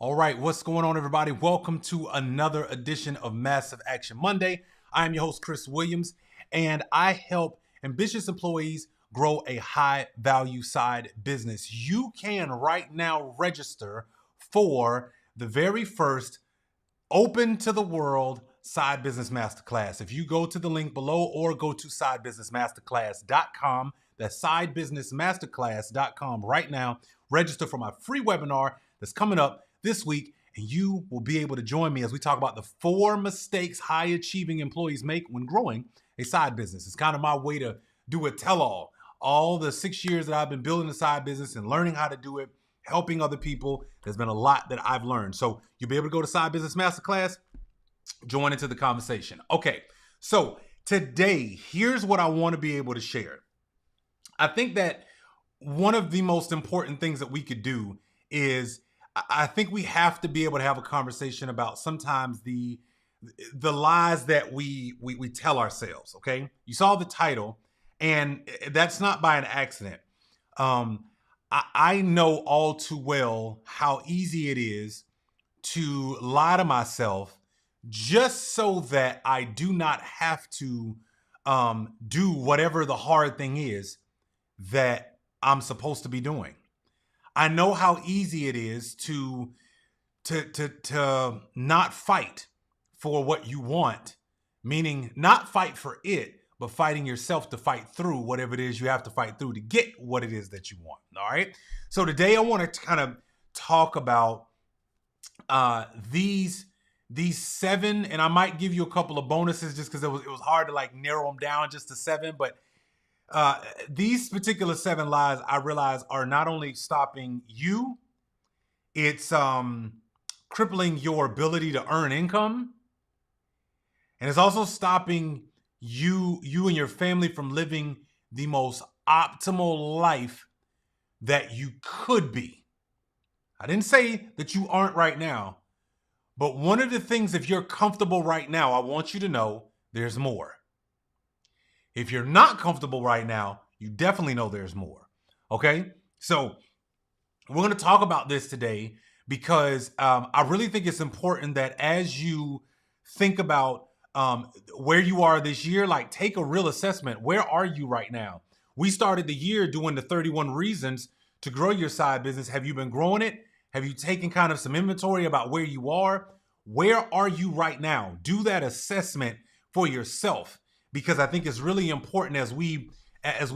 All right, what's going on, everybody? Welcome to another edition of Massive Action Monday. I am your host, Chris Williams, and I help ambitious employees grow a high-value side business. You can right now register for the very first open to the world Side Business Masterclass. If you go to the link below or go to sidebusinessmasterclass.com, that's sidebusinessmasterclass.com right now, register for my free webinar that's coming up this week, and you will be able to join me as we talk about the 4 mistakes high achieving employees make when growing a side business. It's kind of my way to do a tell-all. All the 6 years that I've been building a side business and learning how to do it, helping other people, there's been a lot that I've learned. So you'll be able to go to Side Business Masterclass, join into the conversation. Okay, so today, here's what I want to be able to share. I think that one of the most important things that we could do is I think we have to be able to have a conversation about sometimes the lies that we tell ourselves, okay? You saw the title, and that's not by an accident. I know all too well how easy it is to lie to myself just so that I do not have to do whatever the hard thing is that I'm supposed to be doing. I know how easy it is to not fight for what you want, meaning not fight for it, but fighting yourself to fight through whatever it is you have to fight through to get what it is that you want. All right. So today I want to kind of talk about these 7, and I might give you a couple of bonuses just because it was hard to like narrow them down just to 7, but these particular 7 lies I realize are not only stopping you, it's crippling your ability to earn income, and it's also stopping you and your family from living the most optimal life that you could be. I didn't say that you aren't right now, but one of the things, if you're comfortable right now, I want you to know there's more. If you're not comfortable right now, you definitely know there's more. Okay? So we're going to talk about this today because I really think it's important that as you think about where you are this year, like take a real assessment. Where are you right now? We started the year doing the 31 reasons to grow your side business. Have you been growing it? Have you taken kind of some inventory about where you are? Where are you right now? Do that assessment for yourself, because I think it's really important as we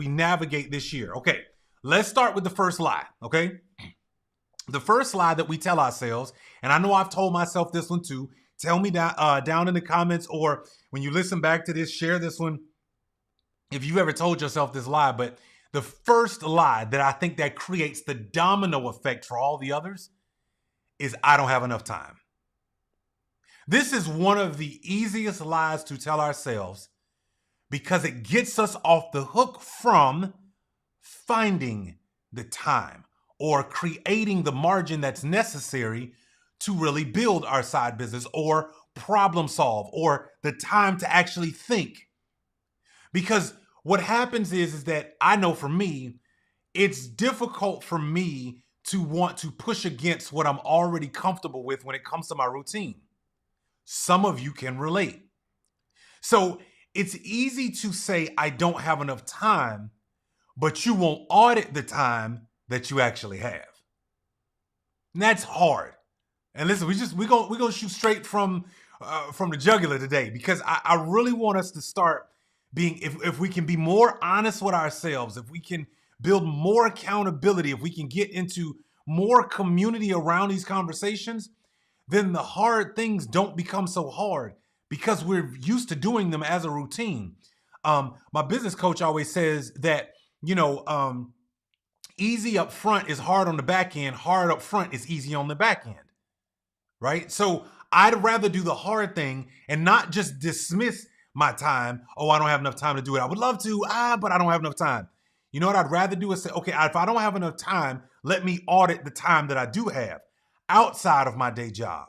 navigate this year. Okay, let's start with the first lie, okay? The first lie that we tell ourselves, and I know I've told myself this one too. Tell me down in the comments, or when you listen back to this, share this one if you've ever told yourself this lie. But the first lie that I think that creates the domino effect for all the others is I don't have enough time. This is one of the easiest lies to tell ourselves, because it gets us off the hook from finding the time or creating the margin that's necessary to really build our side business or problem solve, or the time to actually think. Because what happens is that I know for me, it's difficult for me to want to push against what I'm already comfortable with when it comes to my routine. Some of you can relate. So it's easy to say, I don't have enough time, but you won't audit the time that you actually have. And that's hard. And listen, we're gonna shoot straight from the jugular today, because I really want us to start being, if we can be more honest with ourselves, if we can build more accountability, if we can get into more community around these conversations, then the hard things don't become so hard, because we're used to doing them as a routine. My business coach always says that, easy up front is hard on the back end. Hard up front is easy on the back end, right? So I'd rather do the hard thing and not just dismiss my time. Oh, I don't have enough time to do it. I would love to, but I don't have enough time. You know what I'd rather do is say, okay, if I don't have enough time, let me audit the time that I do have outside of my day job.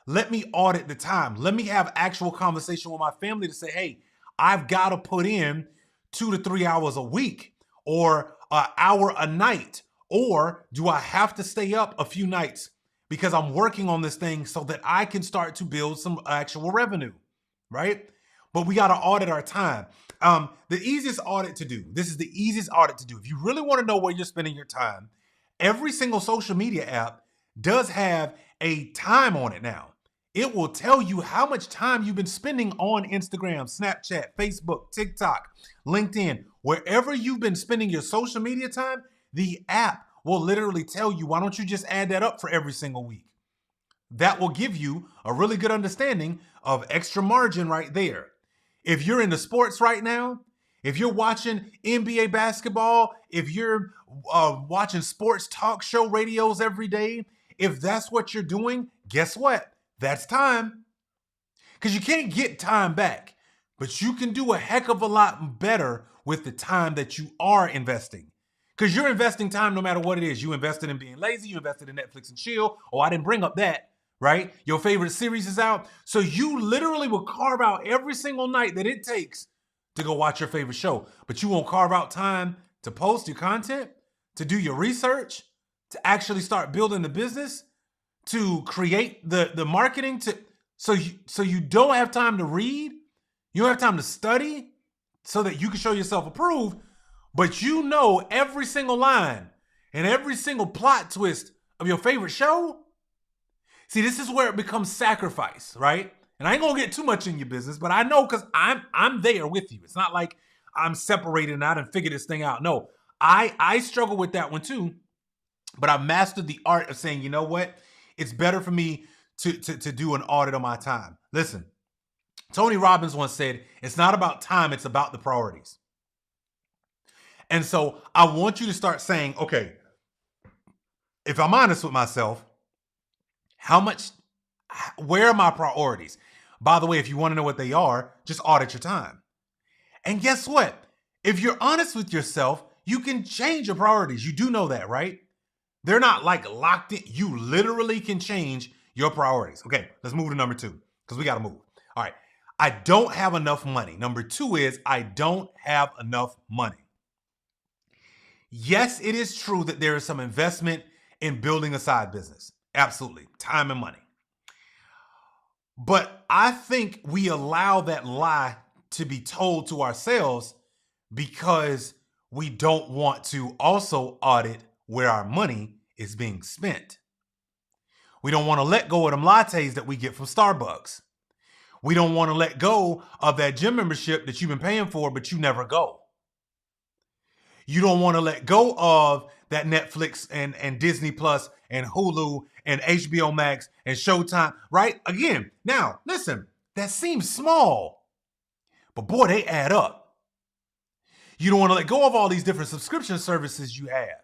Let me audit the time. Let me have actual conversation with my family to say, hey, I've got to put in 2 to 3 hours a week, or an hour a night, or do I have to stay up a few nights because I'm working on this thing so that I can start to build some actual revenue, right? But we got to audit our time. The easiest audit to do, this is the easiest audit to do. If you really want to know where you're spending your time, every single social media app does have a time on it now. It will tell you how much time you've been spending on Instagram, Snapchat, Facebook, TikTok, LinkedIn. Wherever you've been spending your social media time, the app will literally tell you, why don't you just add that up for every single week? That will give you a really good understanding of extra margin right there. If you're into sports right now, if you're watching NBA basketball, if you're watching sports talk show radios every day, if that's what you're doing, guess what? That's time. Because you can't get time back, but you can do a heck of a lot better with the time that you are investing. Because you're investing time no matter what it is. You invested in being lazy, you invested in Netflix and chill. Oh, I didn't bring up that, right? Your favorite series is out. So you literally will carve out every single night that it takes to go watch your favorite show. But you won't carve out time to post your content, to do your research, to actually start building the business, to create the marketing, so you don't have time to read, you don't have time to study so that you can show yourself approved, but you know every single line and every single plot twist of your favorite show. See, this is where it becomes sacrifice, right? And I ain't gonna get too much in your business, but I know because I'm there with you. It's not like I'm separated and I done figured this thing out. No, I struggle with that one too, but I've mastered the art of saying, you know what? It's better for me to do an audit of my time. Listen, Tony Robbins once said, it's not about time, it's about the priorities. And so I want you to start saying, okay, if I'm honest with myself, where are my priorities? By the way, if you want to know what they are, just audit your time. And guess what? If you're honest with yourself, you can change your priorities. You do know that, right? They're not like locked in. You literally can change your priorities. Okay, let's move to number 2 because we got to move. All right. I don't have enough money. Number 2 is I don't have enough money. Yes, it is true that there is some investment in building a side business. Absolutely. Time and money. But I think we allow that lie to be told to ourselves because we don't want to also audit where our money is being spent. We don't want to let go of them lattes that we get from Starbucks. We don't want to let go of that gym membership that you've been paying for, but you never go. You don't want to let go of that Netflix and Disney Plus and Hulu and HBO Max and Showtime, right? Again, now, listen, that seems small, but boy, they add up. You don't want to let go of all these different subscription services you have.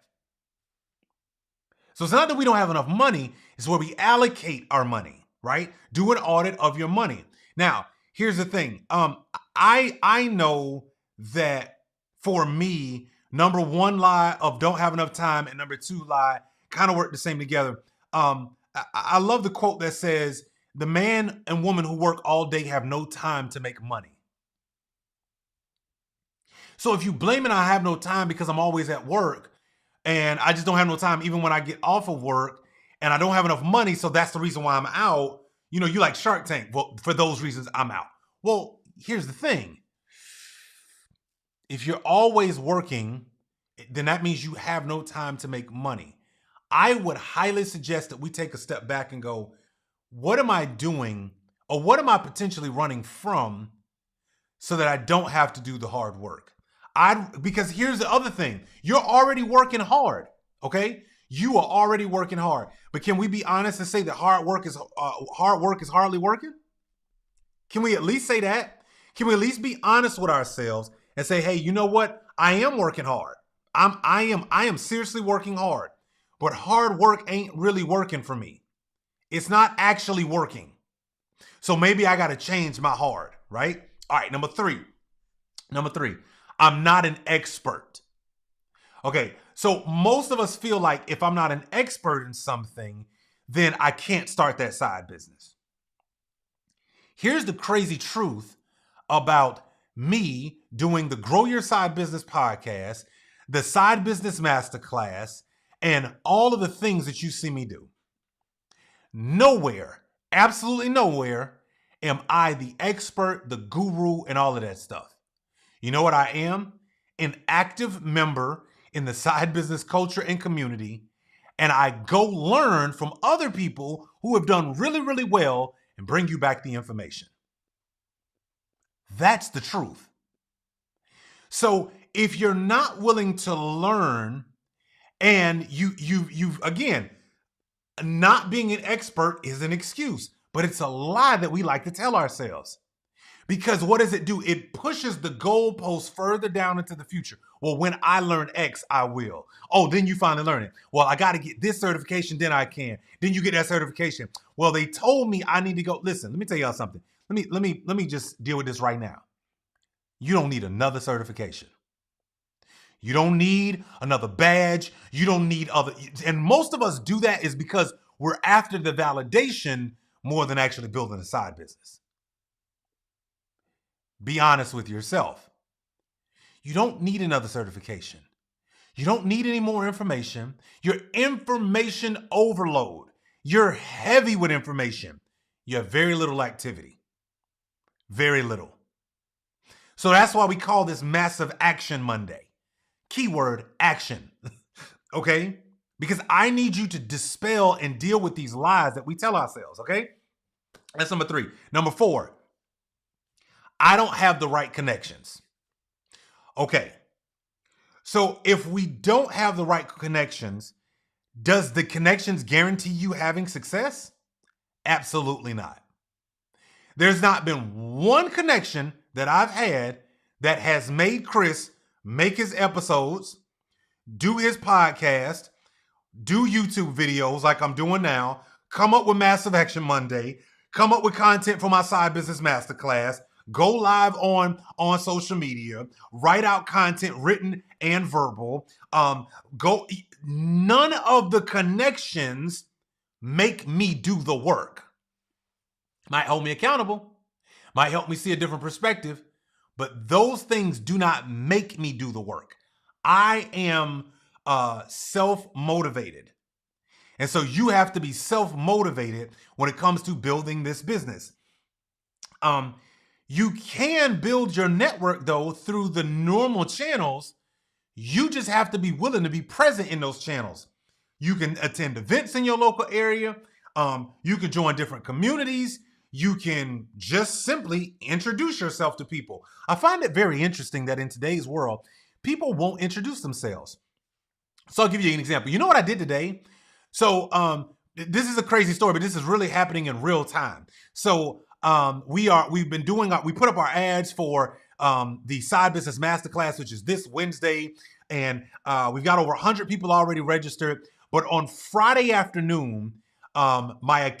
So it's not that we don't have enough money, it's where we allocate our money, right? Do an audit of your money. Now, here's the thing. I know that for me, number 1 lie of don't have enough time and number 2 lie kind of work the same together. I love the quote that says, the man and woman who work all day have no time to make money. So if you blame it, I have no time because I'm always at work and I just don't have no time even when I get off of work and I don't have enough money. So that's the reason why I'm out. You know, you like Shark Tank. Well, for those reasons, I'm out. Well, here's the thing. If you're always working, then that means you have no time to make money. I would highly suggest that we take a step back and go, what am I doing or what am I potentially running from so that I don't have to do the hard work? Because here's the other thing. You're already working hard, okay? You are already working hard. But can we be honest and say that hard work is hardly working? Can we at least say that? Can we at least be honest with ourselves and say, hey, you know what? I am working hard. I am seriously working hard. But hard work ain't really working for me. It's not actually working. So maybe I got to change my hard, right? All right, number three, I'm not an expert. Okay, so most of us feel like if I'm not an expert in something, then I can't start that side business. Here's the crazy truth about me doing the Grow Your Side Business podcast, the Side Business Masterclass, and all of the things that you see me do. Nowhere, absolutely nowhere, am I the expert, the guru, and all of that stuff. You know what I am? An active member in the side business culture and community, and I go learn from other people who have done really, really well and bring you back the information. That's the truth. So if you're not willing to learn, and you again, not being an expert is an excuse, but it's a lie that we like to tell ourselves. Because what does it do? It pushes the goalpost further down into the future. Well, when I learn X, I will. Oh, then you finally learn it. Well, I got to get this certification, then I can. Then you get that certification. Well, they told me I need to go. Listen, let me tell y'all something. Let me just deal with this right now. You don't need another certification. You don't need another badge. You don't need other. And most of us do that is because we're after the validation more than actually building a side business. Be honest with yourself. You don't need another certification. You don't need any more information. You're information overload. You're heavy with information. You have very little activity. Very little. So that's why we call this Massive Action Monday. Keyword action. Okay? Because I need you to dispel and deal with these lies that we tell ourselves. Okay? That's number 3. Number 4. I don't have the right connections. Okay. So if we don't have the right connections, does the connections guarantee you having success? Absolutely not. There's not been one connection that I've had that has made Chris make his episodes, do his podcast, do YouTube videos like I'm doing now, come up with Massive Action Monday, come up with content for my Side Business Masterclass, go live on social media, write out content written and verbal. None of the connections make me do the work. Might hold me accountable, might help me see a different perspective, but those things do not make me do the work. I am self-motivated. And so you have to be self-motivated when it comes to building this business. You can build your network, though, through the normal channels. You just have to be willing to be present in those channels. You can attend events in your local area. You can join different communities. You can just simply introduce yourself to people. I find it very interesting that in today's world, people won't introduce themselves. So I'll give you an example. You know what I did today? So this is a crazy story, but this is really happening in real time. So we put up our ads for the Side Business Masterclass, which is this Wednesday. And we've got over 100 people already registered. But on Friday afternoon, my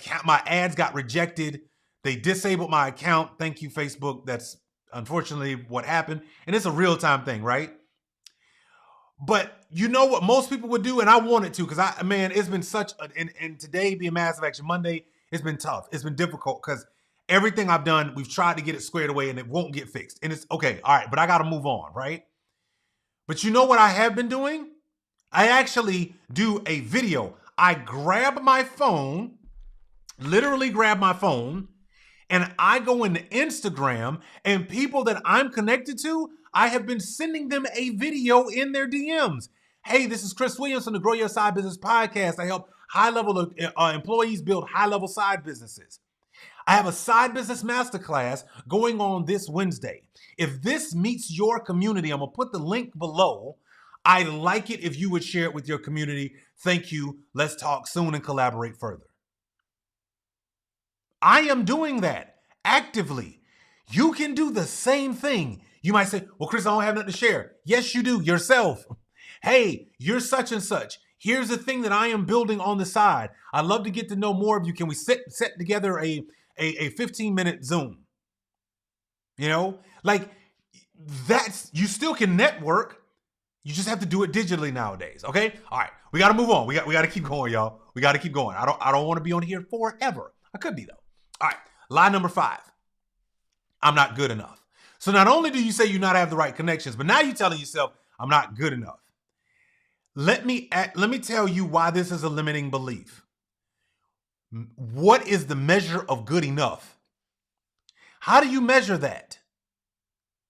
ads got rejected. They disabled my account. Thank you, Facebook. That's unfortunately what happened. And it's a real-time thing, right? But you know what most people would do? And I wanted to, because it's been and today being Massive Action Monday, it's been tough. It's been difficult because everything I've done, we've tried to get it squared away and it won't get fixed. And it's okay. All right. But I got to move on, right? But you know what I have been doing? I actually do a video. I grab my phone, literally grab my phone, and I go into Instagram, and people that I'm connected to, I have been sending them a video in their DMs. Hey, this is Chris Williams from the Grow Your Side Business podcast. I help high-level employees build high-level side businesses. I have a Side Business Masterclass going on this Wednesday. If this meets your community, I'm going to put the link below. I'd like it if you would share it with your community. Thank you. Let's talk soon and collaborate further. I am doing that actively. You can do the same thing. You might say, well, Chris, I don't have nothing to share. Yes, you do. Yourself. Hey, you're such and such. Here's the thing that I am building on the side. I'd love to get to know more of you. Can we set together a 15-minute Zoom? You know, like you still can network. You just have to do it digitally nowadays. Okay. All right. We got to move on. We got to keep going, y'all. We got to keep going. I don't want to be on here forever. I could be though. All right. Lie number 5. I'm not good enough. So not only do you say you not have the right connections, but now you're telling yourself I'm not good enough. Let me tell you why this is a limiting belief. What is the measure of good enough? How do you measure that?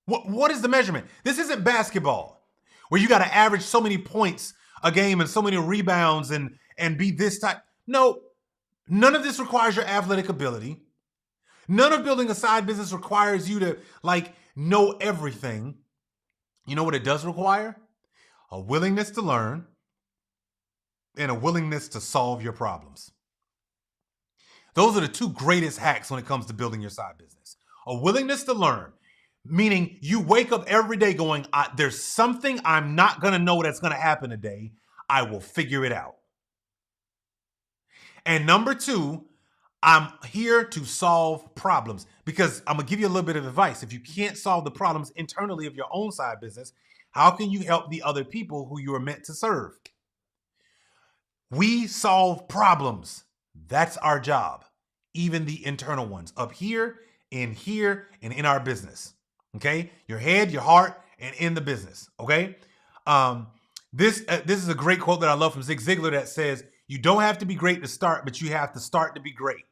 What is the measurement? This isn't basketball where you got to average so many points a game and so many rebounds and be this type. No, none of this requires your athletic ability. None of building a side business requires you to know everything. You know what it does require? A willingness to learn and a willingness to solve your problems. Those are the two greatest hacks when it comes to building your side business. A willingness to learn, meaning you wake up every day going, there's something I'm not going to know that's going to happen today. I will figure it out. And number two, I'm here to solve problems, because I'm going to give you a little bit of advice. If you can't solve the problems internally of your own side business, how can you help the other people who you are meant to serve? We solve problems. That's our job. Even the internal ones up here, and in our business. Okay? Your head, your heart, and in the business. Okay? This is a great quote that I love from Zig Ziglar that says, you don't have to be great to start, but you have to start to be great.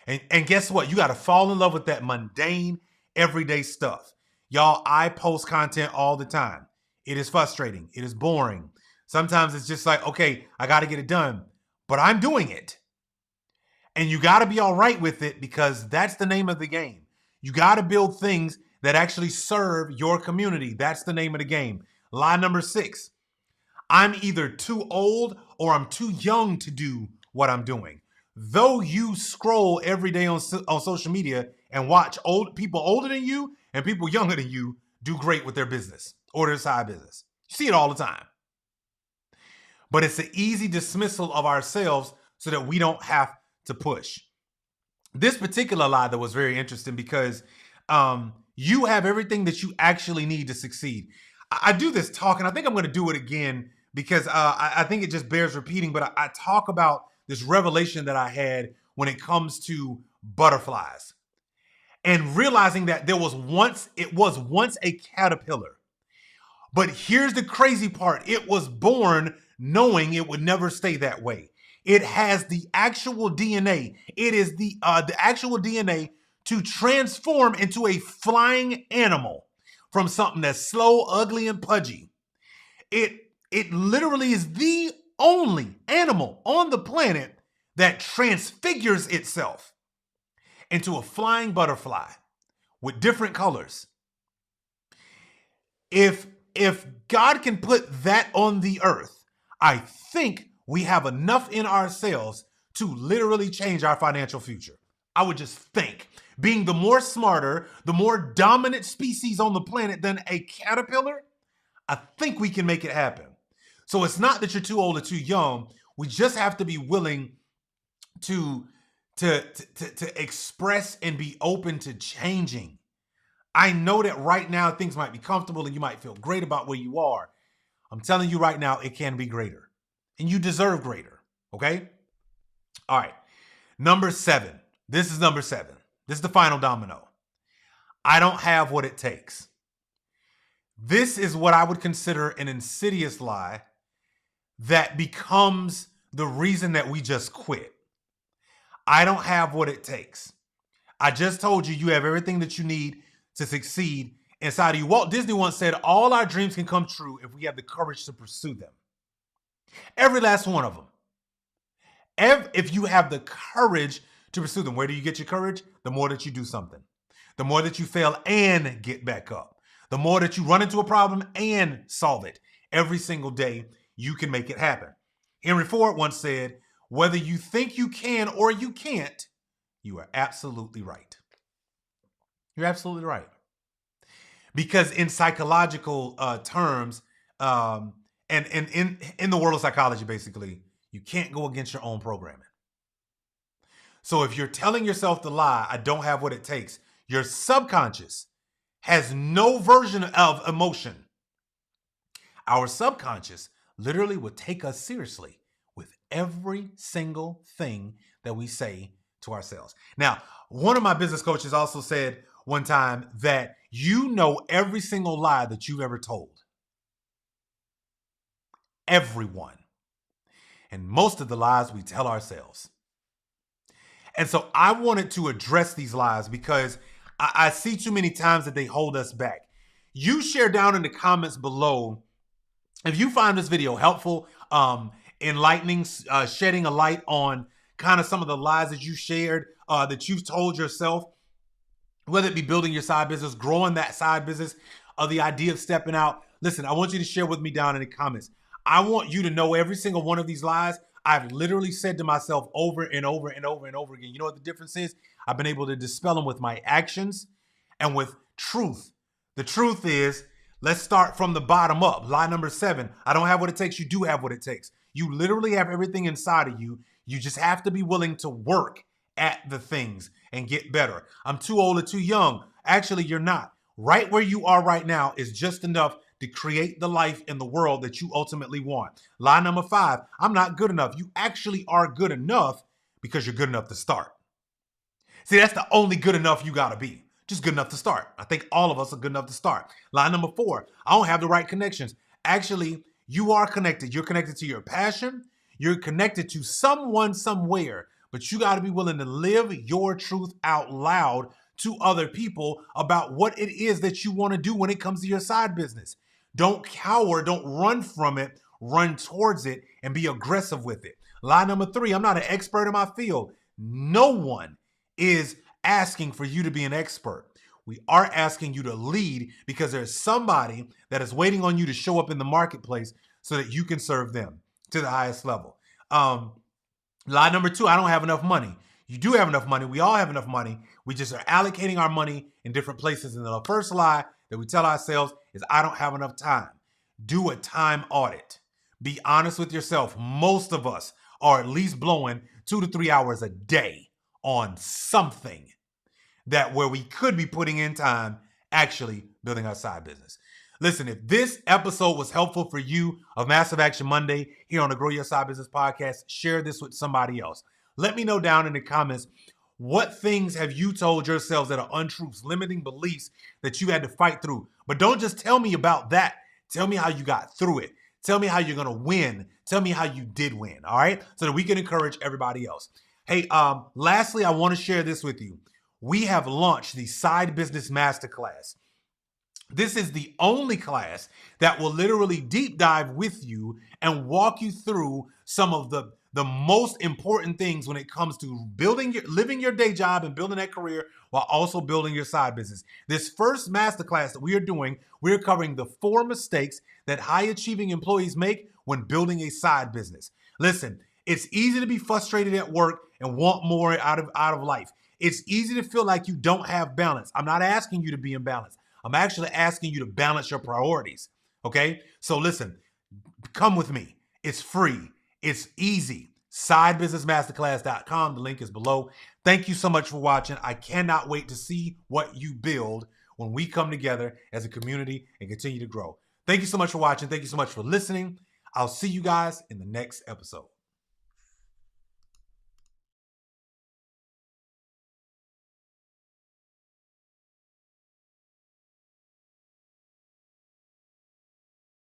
And guess what? You got to fall in love with that mundane, everyday stuff. Y'all, I post content all the time. It is frustrating. It is boring. Sometimes it's just like, okay, I got to get it done, but I'm doing it. And you got to be all right with it, because that's the name of the game. You got to build things that actually serve your community. That's the name of the game. Lie number 6. I'm either too old or I'm too young to do what I'm doing. Though you scroll every day on social media and watch people older than you and people younger than you do great with their business or their side business. You see it all the time. But it's an easy dismissal of ourselves so that we don't have to push. This particular lie that was very interesting, because you have everything that you actually need to succeed. I do this talk, and I think I'm going to do it again, because I think it just bears repeating, but I talk about this revelation that I had when it comes to butterflies, and realizing that it was once a caterpillar. But here's the crazy part. It was born knowing it would never stay that way. It has the actual DNA. It is the actual DNA to transform into a flying animal from something that's slow, ugly, and pudgy. It literally is the only animal on the planet that transfigures itself into a flying butterfly with different colors. If God can put that on the earth, I think we have enough in ourselves to literally change our financial future. I would just think, being the more smarter, the more dominant species on the planet than a caterpillar, I think we can make it happen. So it's not that you're too old or too young. We just have to be willing to express and be open to changing. I know that right now things might be comfortable and you might feel great about where you are. I'm telling you right now, it can be greater. And you deserve greater. Okay? All right. Number 7. This is number 7. This is the final domino. I don't have what it takes. This is what I would consider an insidious lie that becomes the reason that we just quit. I don't have what it takes. I just told you have everything that you need to succeed inside of you. Walt Disney once said, all our dreams can come true if we have the courage to pursue them. Every last one of them. If you have the courage to pursue them. Where do you get your courage? The more that you do something. The more that you fail and get back up. The more that you run into a problem and solve it. Every single day, you can make it happen. Henry Ford once said, whether you think you can or you can't, you are absolutely right. You're absolutely right. Because in psychological terms, and in the world of psychology, basically, you can't go against your own programming. So if you're telling yourself the lie, I don't have what it takes, your subconscious has no version of emotion. Our subconscious literally will take us seriously with every single thing that we say to ourselves. Now, one of my business coaches also said one time that you know every single lie that you've ever told. Everyone. And most of the lies we tell ourselves. And so I wanted to address these lies because I see too many times that they hold us back. You share down in the comments below if you find this video helpful, enlightening, shedding a light on kind of some of the lies that you shared, that you've told yourself, whether it be building your side business, growing that side business, or the idea of stepping out. Listen, I want you to share with me down in the comments. I want you to know every single one of these lies I've literally said to myself over and over and over and over again. You know what the difference is? I've been able to dispel them with my actions and with truth. The truth is, let's start from the bottom up. Lie number 7, I don't have what it takes. You do have what it takes. You literally have everything inside of you. You just have to be willing to work at the things and get better. I'm too old or too young. Actually, you're not. Right where you are right now is just enough to create the life in the world that you ultimately want. Lie number 5, I'm not good enough. You actually are good enough because you're good enough to start. See, that's the only good enough you got to be. Just good enough to start. I think all of us are good enough to start. Lie number 4, I don't have the right connections. Actually, you are connected. You're connected to your passion. You're connected to someone somewhere, but you got to be willing to live your truth out loud to other people about what it is that you want to do when it comes to your side business. Don't cower, don't run from it, run towards it and be aggressive with it. Lie number 3, I'm not an expert in my field. No one is asking for you to be an expert. We are asking you to lead because there's somebody that is waiting on you to show up in the marketplace so that you can serve them to the highest level. Lie number 2, I don't have enough money. You do have enough money. We all have enough money. We just are allocating our money in different places. And the first lie that we tell ourselves is, I don't have enough time. Do a time audit. Be honest with yourself. Most of us are at least blowing 2 to 3 hours a day on something that where we could be putting in time actually building our side business. Listen, if this episode was helpful for you of Massive Action Monday here on the Grow Your Side Business podcast, share this with somebody else. Let me know down in the comments, what things have you told yourselves that are untruths, limiting beliefs that you had to fight through? But don't just tell me about that. Tell me how you got through it. Tell me how you're going to win. Tell me how you did win. All right. So that we can encourage everybody else. Hey, lastly, I want to share this with you. We have launched the Side Business Masterclass. This is the only class that will literally deep dive with you and walk you through some of the most important things when it comes to living your day job and building that career while also building your side business. This first masterclass that we are doing, we're covering the 4 mistakes that high achieving employees make when building a side business. Listen, it's easy to be frustrated at work and want more out of life. It's easy to feel like you don't have balance. I'm not asking you to be in balance. I'm actually asking you to balance your priorities. Okay? So listen, come with me. It's free. It's easy. SideBusinessMasterclass.com. The link is below. Thank you so much for watching. I cannot wait to see what you build when we come together as a community and continue to grow. Thank you so much for watching. Thank you so much for listening. I'll see you guys in the next episode.